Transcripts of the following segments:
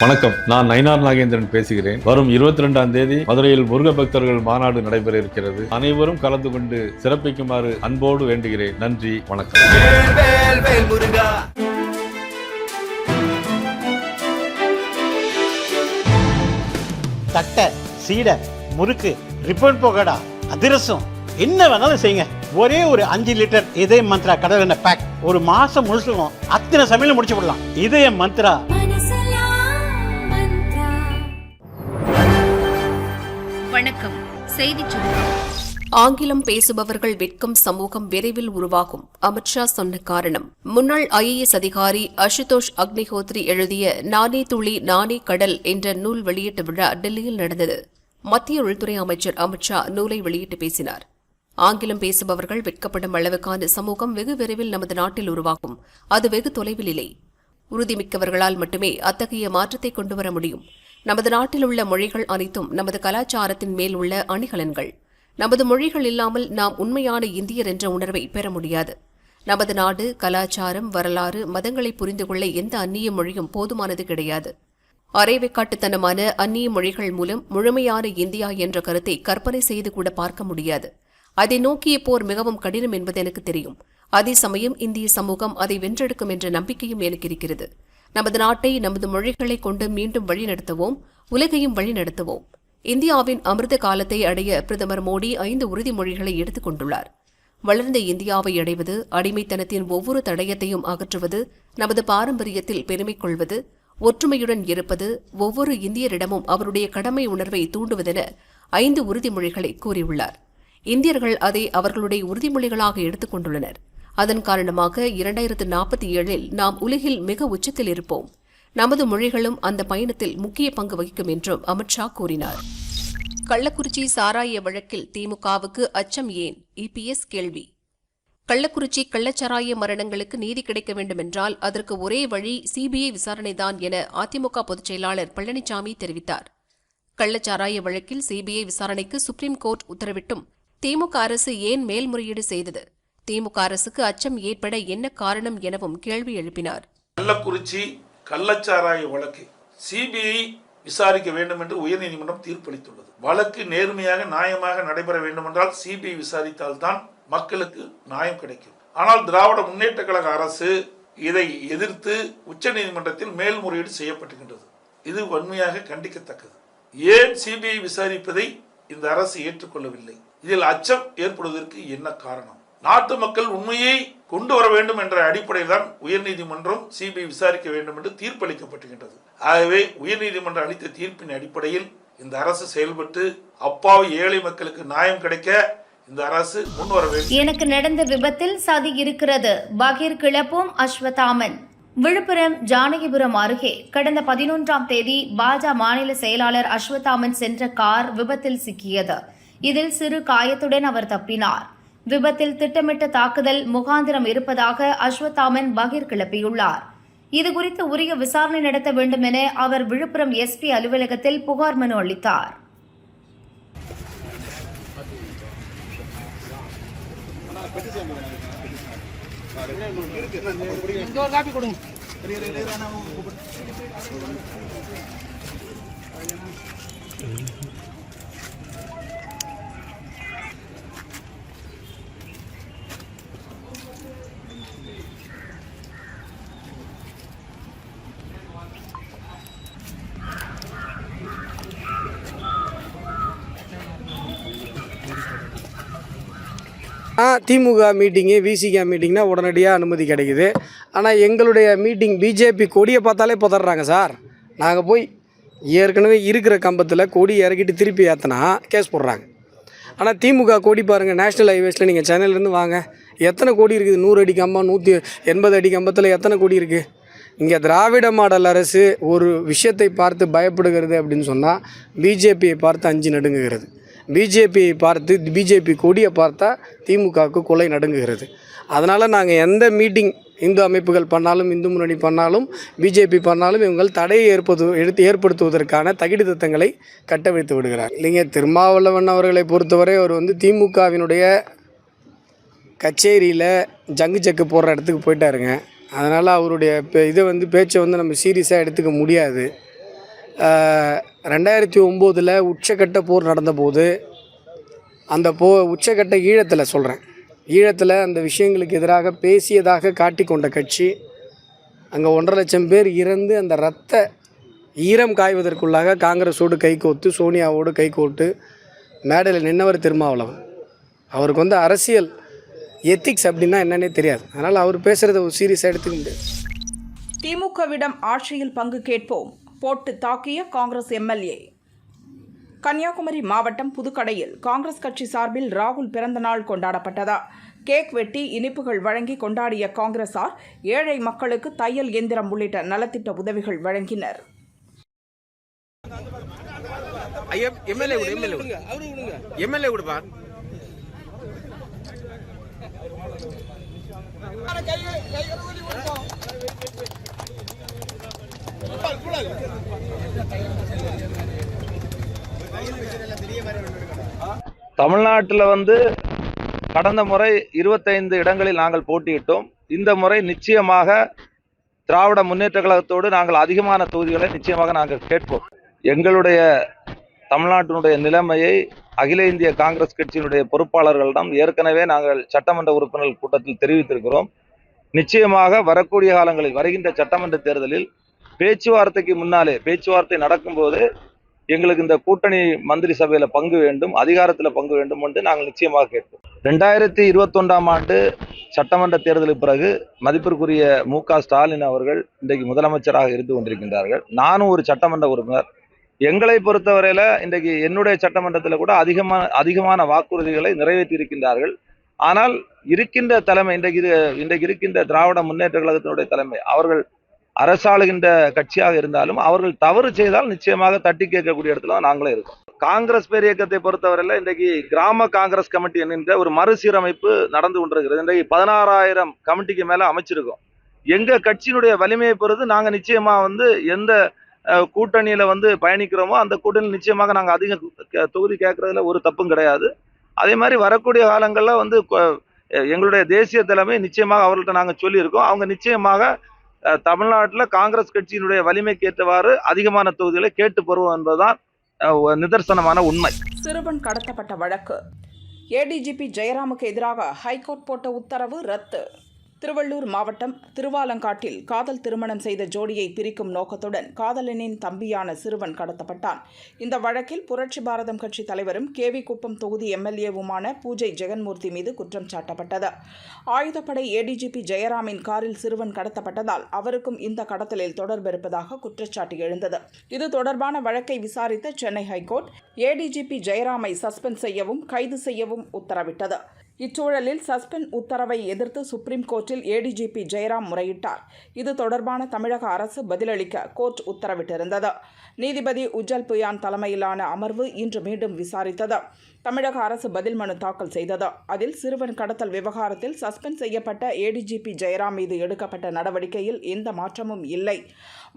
வணக்கம், நான் நயினார் நாகேந்திரன் பேசுகிறேன். வரும் 22ஆம் தேதி மதுரையில் முருக பக்தர்கள் மாநாடு நடைபெற இருக்கிறது. அனைவரும் கலந்து கொண்டு சிறப்பிக்குமாறு அன்போடு வேண்டுகிறேன். நன்றி, வணக்கம். தட்டை, சீடை, முறுக்கு, ரிப்பன் போகடா, அதிரசம் என்ன வேணாலும் செய்யுங்க. ஒரே ஒரு 5 லிட்டர் இதய மந்த்ரா கடல் எண்ணெய் பேக் ஒரு மாசம் முழுசுக்கும் அத்தனை சமையல் முடிச்சு விடலாம். இதய மந்த்ரா. வணக்கம். செய்திச் சுருக்கம். ஆங்கிலம் பேசுபவர்கள் வெட்கம் சமூகம் விரைவில் உருவாகும். அமித்ஷா சொன்ன காரணம். முன்னாள் IAS அதிகாரி அசுதோஷ் அக்னிஹோத்ரி எழுதிய நானே துளி நானே கடல் என்ற நூல் வெளியீட்டு விழா டெல்லியில் நடந்தது. மத்திய உள்துறை அமைச்சர் அமித்ஷா நூலை வெளியிட்டு பேசினார். ஆங்கிலம் பேசுபவர்கள் வெட்கப்படும் அளவுக்கான சமூகம் வெகு விரைவில் நமது நாட்டில் உருவாகும். அது வெகு தொலைவில் இல்லை. உறுதிமிக்கவர்களால் மட்டுமே அத்தகைய மாற்றத்தை கொண்டுவர முடியும். நமது நாட்டில் உள்ள மொழிகள் அனைத்தும் நமது கலாச்சாரத்தின் மேல் உள்ள அணிகலன்கள். நமது மொழிகள் இல்லாமல் நாம் உண்மையான இந்தியர் என்ற உணர்வை பெற முடியாது. நமது நாடு, கலாச்சாரம், வரலாறு, மதங்களை புரிந்து கொள்ள எந்த அந்நிய மொழியும் போதுமானது கிடையாது. அரைவேக்காட்டுத்தனமான அந்நிய மொழிகள் மூலம் முழுமையான இந்தியா என்ற கருத்தை கற்பனை செய்து கூட பார்க்க முடியாது. அதை நோக்கிய போர் மிகவும் கடினம் என்பது எனக்கு தெரியும். அதே சமயம் இந்திய சமூகம் அதை வென்றெடுக்கும் என்ற நம்பிக்கையும் எனக்கு இருக்கிறது. நமது நாட்டை நமது மொழிகளை கொண்டு மீண்டும் வழிநடத்துவோம், உலகையும் வழிநடத்துவோம். இந்தியாவின் அமிர்த காலத்தை அடைய பிரதமர் மோடி 5 உறுதிமொழிகளை எடுத்துக் கொண்டுள்ளார். வளர்ந்த இந்தியாவை அடைவது, அடிமைத்தனத்தின் ஒவ்வொரு தடயத்தையும் அகற்றுவது, நமது பாரம்பரியத்தில் பெருமை கொள்வது, ஒற்றுமையுடன் இருப்பது, ஒவ்வொரு இந்தியரிடமும் அவருடைய கடமை உணர்வை தூண்டுவதென 5 உறுதிமொழிகளை கூறியுள்ளார். இந்தியர்கள் அதை அவர்களுடைய உறுதிமொழிகளாக எடுத்துக் கொண்டுள்ளனர். அதன் காரணமாக 2047இல் நாம் உலகில் மிக உச்சத்தில் இருப்போம். நமது மொழிகளும் அந்த பயணத்தில் முக்கிய பங்கு வகிக்கும் என்றும் அமித்ஷா கூறினார். கள்ளக்குறிச்சி சாராய வழக்கில் திமுகவுக்கு அச்சம் ஏன்? EPS கேள்வி. கள்ளக்குறிச்சி கள்ளச்சாராய மரணங்களுக்கு நீதி கிடைக்க வேண்டுமென்றால் அதற்கு ஒரே வழி CBI விசாரணைதான் என அதிமுக பொதுச் செயலாளர் பழனிசாமி தெரிவித்தார். கள்ளச்சாராய வழக்கில் CBI விசாரணைக்கு சுப்ரீம் கோர்ட் உத்தரவிட்டும் திமுக அரசு ஏன் மேல்முறையீடு செய்தது? திமுக அரசுக்கு அச்சம் ஏற்பட என்ன காரணம் எனவும் கேள்வி எழுப்பினார். கள்ளக்குறிச்சி கள்ளச்சாராய வழக்கு CBI விசாரிக்க வேண்டும் என்று உயர்நீதிமன்றம் தீர்ப்பளித்துள்ளது. வழக்கு நேர்மையாக நியாயமாக நடைபெற வேண்டுமென்றால் CBI விசாரித்தால்தான் மக்களுக்கு நியாயம் கிடைக்கும். ஆனால் திராவிட முன்னேற்ற கழக அரசு இதை எதிர்த்து உச்சநீதிமன்றத்தில் மேல்முறையீடு செய்யப்பட்டுகின்றது. இது வன்மையாக கண்டிக்கத்தக்கது. ஏன் CBI விசாரிப்பதை இந்த அரசு ஏற்றுக்கொள்ளவில்லை? இதில் அச்சம் ஏற்படுவதற்கு என்ன காரணம்? நாட்டு மக்கள் உண்மையை கொண்டு வர வேண்டும் என்ற அடிப்படையில் தான் உயர்நீதிமன்றம் CBI விசாரிக்க வேண்டும் என்று தீர்ப்பளிக்கப்பட்டுகின்றது. ஆகவே உயர்நீதிமன்றம் அளித்த தீர்ப்பின் அடிப்படையில் இந்த அரசு செயல்பட்டு அப்பாவி ஏழை மக்களுக்கு நியாயம் கிடைக்க இந்த அரசு முன்வர வேண்டும். எனக்கு நடந்த விபத்தில் சதி இருக்கிறது. பகீர் கிளப்பும் அஸ்வத்தாமன். விழுப்புரம் ஜானகிபுரம் அருகே கடந்த 11ஆம் தேதி பாஜக மாநில செயலாளர் அஸ்வத்தாமன் சென்ற கார் விபத்தில் சிக்கியது. இதில் சிறு காயத்துடன் அவர் தப்பினார். விபத்தில் திட்டமிட்ட தாக்குதல் முகாந்திரம் இருப்பதாக அஸ்வத்தாமன் பகீர் கிளப்பியுள்ளார். இதுகுறித்து உரிய விசாரணை நடத்த வேண்டும் என அவர் விழுப்புரம் SP அலுவலகத்தில் புகார் மனு அளித்தார். திமுக மீட்டிங்கு VCK மீட்டிங்னா உடனடியாக அனுமதி கிடைக்குது. ஆனால் எங்களுடைய மீட்டிங் BJP கொடியை பார்த்தாலே பதறாங்க சார். நாங்கள் போய் ஏற்கனவே இருக்கிற கம்பத்தில் கொடி இறக்கிட்டு திருப்பி ஏற்றினா கேஸ் போடுறாங்க. ஆனால் திமுக கொடி பாருங்கள், நேஷ்னல் ஹைவேஸில் நீங்கள் சென்னையிலேருந்து வாங்க, எத்தனை கோடி இருக்குது? 100 அடி கம்பம், 180 அடி கம்பத்தில் எத்தனை கோடி இருக்குது? இங்கே திராவிட மாடல் அரசு ஒரு விஷயத்தை பார்த்து பயப்படுகிறது அப்படின்னு சொன்னால் BJPயை பார்த்து அஞ்சு நடுங்குகிறது. BJPயை பார்த்து BJP கொடியை பார்த்தா திமுகவுக்கு கொலை நடுங்குகிறது. அதனால் நாங்கள் எந்த மீட்டிங் இந்து அமைப்புகள் பண்ணாலும், இந்து முன்னணி பண்ணாலும், BJP பண்ணாலும் இவங்கள் தடையை ஏற்படுத்துவதற்கான தகிடு திட்டங்களை கட்டவிழ்த்து விடுகிறார். இல்லைங்க, திருமாவளவன் அவர்களை பொறுத்தவரை அவர் திமுகவினுடைய கச்சேரியில் ஜங்கு செக்கு போடுற இடத்துக்கு போயிட்டாருங்க. அதனால் அவருடைய இதை பேச்சை நம்ம சீரியஸாக எடுத்துக்க முடியாது. 2009 உச்சக்கட்ட போர் நடந்தபோது அந்த உச்சக்கட்ட ஈழத்தில் சொல்கிறேன், ஈழத்தில் அந்த விஷயங்களுக்கு எதிராக பேசியதாக காட்டிக்கொண்ட கட்சி அங்கே 1.5 லட்சம் பேர் இறந்து அந்த இரத்த ஈரம் காய்வதற்குள்ளாக காங்கிரஸோடு கைகோத்து சோனியாவோடு கைகோட்டு மேடையில் நின்னவர் திருமாவளவன். அவருக்கு அரசியல் எத்திக்ஸ் அப்படின்னா என்னன்னே தெரியாது. அதனால் அவர் பேசுகிறத ஒரு சீரியஸாக எடுத்துக்க முடியாது. திமுகவிடம் ஆட்சியில் பங்கு கேட்போம் போட்டு தாக்கிய காங்கிரஸ் எம்எல்ஏ. கன்னியாகுமரி மாவட்டம் புதுக்கடையில் காங்கிரஸ் கட்சி சார்பில் ராகுல் பிறந்தநாள் கொண்டாடப்பட்டதா. கேக் வெட்டி இனிப்புகள் வழங்கி கொண்டாடிய காங்கிரசார் ஏழை மக்களுக்கு தையல் இயந்திரம் உள்ளிட்ட நலத்திட்ட உதவிகள் வழங்கினர். தமிழ்நாட்டில் கடந்த முறை 25 இடங்களில் நாங்கள் போட்டியிட்டோம். இந்த முறை நிச்சயமாக திராவிட முன்னேற்ற கழகத்தோடு நாங்கள் அதிகமான தொகுதிகளை நிச்சயமாக நாங்கள் கேட்போம். எங்களுடைய தமிழ்நாட்டினுடைய நிலைமையை அகில இந்திய காங்கிரஸ் கட்சியினுடைய பொறுப்பாளர்களிடம் ஏற்கனவே நாங்கள் சட்டமன்ற உறுப்பினர்கள் கூட்டத்தில் தெரிவித்திருக்கிறோம். நிச்சயமாக வரக்கூடிய காலங்களில் வருகின்ற சட்டமன்ற தேர்தலில் பேச்சுவார்த்தைக்கு முன்னாலே பேச்சுவார்த்தை நடக்கும்போது எங்களுக்கு இந்த கூட்டணி மந்திரி சபையில பங்கு வேண்டும், அதிகாரத்தில் பங்கு வேண்டும் என்று நாங்கள் நிச்சயமாக கேட்போம். 2021ஆம் ஆண்டு சட்டமன்ற தேர்தலுக்கு பிறகு மதிப்பிற்குரிய மு.க. ஸ்டாலின் அவர்கள் இன்றைக்கு முதலமைச்சராக இருந்து கொண்டிருக்கின்றார்கள். நானும் ஒரு சட்டமன்ற உறுப்பினர். எங்களை பொறுத்தவரையில இன்றைக்கு என்னுடைய சட்டமன்றத்தில் கூட அதிகமான வாக்குறுதிகளை நிறைவேற்றி இருக்கின்றார்கள். ஆனால் இருக்கின்ற தலைமை இன்றைக்கு இருக்கின்ற திராவிட முன்னேற்ற கழகத்தினுடைய தலைமை அவர்கள் அரசாளுகின்ற கட்சியாக இருந்தாலும் அவர்கள் தவறு செய்தால் நிச்சயமாக தட்டி கேட்கக்கூடிய இடத்துல நாங்களே இருக்கோம். காங்கிரஸ் பேர் இயக்கத்தை பொறுத்தவரையில இன்றைக்கு கிராம காங்கிரஸ் கமிட்டி என்கின்ற ஒரு மறுசீரமைப்பு நடந்து கொண்டிருக்கிறது. இன்றைக்கு 16,000 கமிட்டிக்கு மேல அமைச்சிருக்கோம். எங்க கட்சியினுடைய வலிமையை பொறுத்து நாங்க நிச்சயமா எந்த கூட்டணியில பயணிக்கிறோமோ அந்த கூட்டணியில் நிச்சயமாக நாங்க அதிக தொகுதி கேட்கறதுல ஒரு தப்பும் கிடையாது. அதே மாதிரி வரக்கூடிய காலங்களில் எங்களுடைய தேசிய தலைமை நிச்சயமாக அவர்கள்ட்ட நாங்க சொல்லியிருக்கோம். அவங்க நிச்சயமாக தமிழ்நாட்டில் காங்கிரஸ் கட்சியினுடைய வலிமைக்கு ஏற்றவாறு அதிகமான தொகுதிகளை கேட்டு பெறுவோம் என்பதுதான் நிதர்சனமான உண்மை. சிறுவன் கடத்தப்பட்ட வழக்கு ஏடிஜிபி ஜெயராமுக்கு எதிராக ஹைகோர்ட் போட்ட உத்தரவு ரத்து. திருவள்ளூர் மாவட்டம் திருவாலங்காட்டில் காதல் திருமணம் செய்த ஜோடியை பிரிக்கும் நோக்கத்துடன் காதலனின் தம்பியான சிறுவன் கடத்தப்பட்டான். இந்த வழக்கில் புரட்சி பாரதம் கட்சி தலைவரும் கேவி குப்பம் தொகுதி எம்எல்ஏவுமான பூஜை ஜெகன்மூர்த்தி மீது குற்றம் சாட்டப்பட்டது. ஆயுதப்படை ஏடிஜிபி ஜெயராமின் காரில் சிறுவன் கடத்தப்பட்டதால் அவருக்கும் இந்த கடத்தலில் தொடர்பு இருப்பதாக குற்றச்சாட்டு எழுந்தது. இது தொடர்பான வழக்கை விசாரித்த சென்னை ஹைகோர்ட் ஏடிஜிபி ஜெயராமை சஸ்பெண்ட் செய்யவும் கைது செய்யவும் உத்தரவிட்டது. இச்சூழலில் சஸ்பெண்ட் உத்தரவை எதிர்த்து சுப்ரீம் கோர்ட்டில் ஏடிஜிபி ஜெயராம் முறையிட்டார். இது தொடர்பான தமிழக அரசு பதிலளிக்க கோர்ட் உத்தரவிட்டிருந்தது. நீதிபதி உஜ்ஜல் புயான் தலைமையிலான அமர்வு இன்று மீண்டும் விசாரித்தது. தமிழக அரசு பதில் மனு தாக்கல் செய்தது. அதில் சிறுவன் கடத்தல் விவகாரத்தில் சஸ்பெண்ட் செய்யப்பட்ட ஏடிஜிபி ஜெயராம் மீது எடுக்கப்பட்ட நடவடிக்கையில் எந்த மாற்றமும் இல்லை.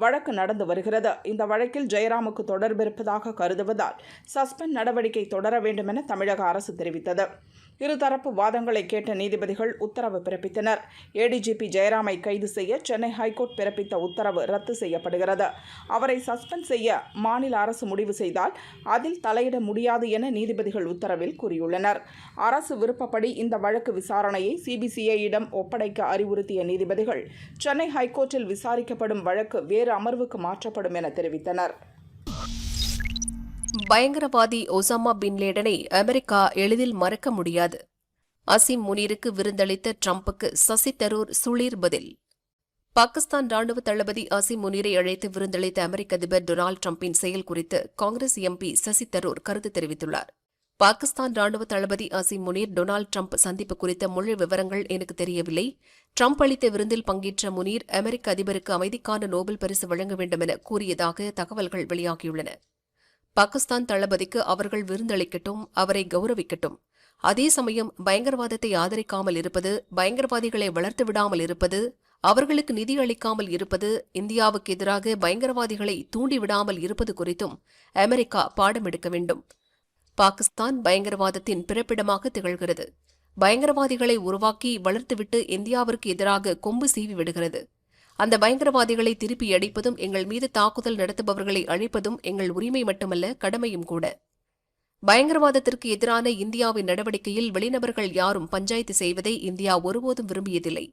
வழக்கு நடந்து வருகிறது. இந்த வழக்கில் ஜெயராமுக்கு தொடர்பு இருப்பதாக கருதுவதால் சஸ்பெண்ட் நடவடிக்கை தொடர வேண்டும் என தமிழக அரசு தெரிவித்தது. இருதரப்பு வாதங்களை கேட்ட நீதிபதிகள் உத்தரவு பிறப்பித்தனர். ஏடிஜிபி ஜெயராமை கைது செய்ய சென்னை ஹைகோர்ட் பிறப்பித்த உத்தரவு ரத்து செய்யப்படுகிறது. அவரை சஸ்பெண்ட் செய்ய மாநில அரசு முடிவு செய்தால் அதில் தலையிட முடியாது என நீதிபதிகள் உத்தரவில் கூறியுள்ளனர். அரசு விருப்பப்படி இந்த வழக்கு விசாரணையை சிபிசிஐயிடம் ஒப்படைக்க அறிவுறுத்திய நீதிபதிகள் சென்னை ஹைகோர்ட்டில் விசாரிக்கப்படும் வழக்கு வேறு அமர்வுக்கு மாற்றப்படும் என தெரிவித்தனர். பயங்கரவாதி ஒசாமா பின் லேடனை அமெரிக்கா எளிதில் மறக்க முடியாது. அசீம் முனீருக்கு விருந்தளித்த ட்ரம்புக்கு சசி தரூர் சுளீர் பதில். பாகிஸ்தான் ராணுவ தளபதி அசீம் முனீரை அழைத்து விருந்தளித்த அமெரிக்க அதிபர் டொனால்டு டிரம்பின் செயல் குறித்து காங்கிரஸ் எம்பி சசி தரூர் கருத்து தெரிவித்துள்ளார். பாகிஸ்தான் ராணுவ தளபதி அசீம் முனீர் டொனால்டு டிரம்ப் சந்திப்பு குறித்த முழு விவரங்கள் எனக்கு தெரியவில்லை. டிரம்ப் அளித்த விருந்தில் பங்கேற்ற முனீர் அமெரிக்க அதிபருக்கு அமைதிக்கான நோபல் பரிசு வழங்க வேண்டும் என கூறியதாக தகவல்கள் வெளியாகியுள்ளன. பாகிஸ்தான் தளபதிக்கு அவர்கள் விருந்தளிக்கட்டும், அவரை கௌரவிக்கட்டும். அதே சமயம் பயங்கரவாதத்தை ஆதரிக்காமல் இருப்பது, பயங்கரவாதிகளை வளர்த்து விடாமல் இருப்பது, அவர்களுக்கு நிதி அளிக்காமல் இருப்பது, இந்தியாவுக்கு எதிராக பயங்கரவாதிகளை தூண்டிவிடாமல் இருப்பது குறித்தும் அமெரிக்கா பாடம் எடுக்க வேண்டும். பாகிஸ்தான் பயங்கரவாதத்தின் பிறப்பிடமாக திகழ்கிறது. பயங்கரவாதிகளை உருவாக்கி வளர்த்துவிட்டு இந்தியாவிற்கு எதிராக கொம்பு சீவி விடுகிறது. அந்த பயங்கரவாதிகளை திருப்பி அடிப்பதும் எங்கள் மீது தாக்குதல் நடத்துபவர்களை அழிப்பதும் எங்கள் உரிமை மட்டுமல்ல, கடமையும் கூட. பயங்கரவாதத்திற்கு எதிரான இந்தியாவின் நடவடிக்கையில் வெளிநபர்கள் யாரும் பஞ்சாயத்து செய்வதை இந்தியா ஒருபோதும் விரும்பியதில்லை.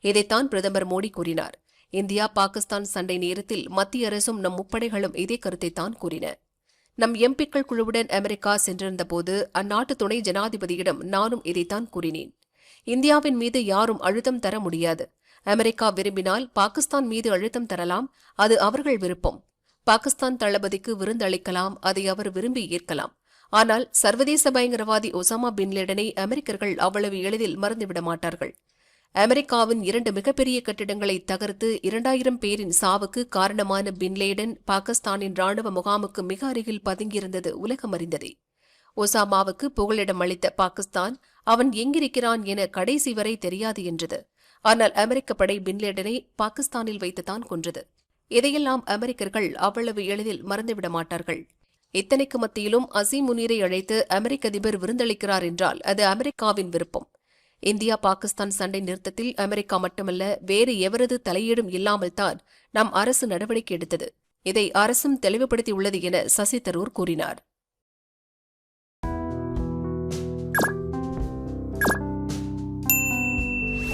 இதைத்தான் பிரதமர் மோடி கூறினார். இந்தியா பாகிஸ்தான் சண்டை நேரத்தில் மத்திய அரசும் நம் முப்படைகளும் இதே கருத்தைத்தான் கூறின. நம் எம்பிக்கள் குழுவுடன் அமெரிக்கா சென்றிருந்தபோது அந்நாட்டு துணை ஜனாதிபதியிடம் நானும் இதைத்தான் கூறினேன். இந்தியாவின் மீது யாரும் அழுத்தம் தர முடியாது. அமெரிக்கா விரும்பினால் பாகிஸ்தான் மீது அழுத்தம் தரலாம், அது அவர்கள் விருப்பம். பாகிஸ்தான் தளபதிக்கு விருந்தளிக்கலாம், அதை அவர் விரும்பி ஏற்கலாம். ஆனால் சர்வதேச பயங்கரவாதி ஒசாமா பின் லேடனை அமெரிக்கர்கள் அவ்வளவு எளிதில் மறந்துவிட மாட்டார்கள். அமெரிக்காவின் 2 மிகப்பெரிய கட்டிடங்களை தகர்த்து 2000 பேரின் சாவுக்கு காரணமான பின் லேடன் பாகிஸ்தானின் ராணுவ முகாமுக்கு மிக அருகில் பதுங்கியிருந்தது உலகம் அறிந்ததே. ஒசாமாவுக்கு புகலிடம் அளித்த பாகிஸ்தான் அவன் எங்கிருக்கிறான் என கடைசி வரை தெரியாது என்றது. ஆனால் அமெரிக்க படை பின்லேடனை பாகிஸ்தானில் வைத்துத்தான் கொன்றது. இதையெல்லாம் அமெரிக்கர்கள் அவ்வளவு எளிதில் மறந்துவிட மாட்டார்கள். இத்தனைக்கு மத்தியிலும் அசீம் முனீரை அழைத்து அமெரிக்க அதிபர் விருந்தளிக்கிறார் என்றால் அது அமெரிக்காவின் விருப்பம். இந்தியா பாகிஸ்தான் சண்டை நிறுத்தத்தில் அமெரிக்கா மட்டுமல்ல, வேறு எவரது தலையீடும் இல்லாமல்தான் நம் அரசு நடவடிக்கை எடுத்தது. இதை அரசும் தெளிவுபடுத்தியுள்ளது என சசி தரூர் கூறினார்.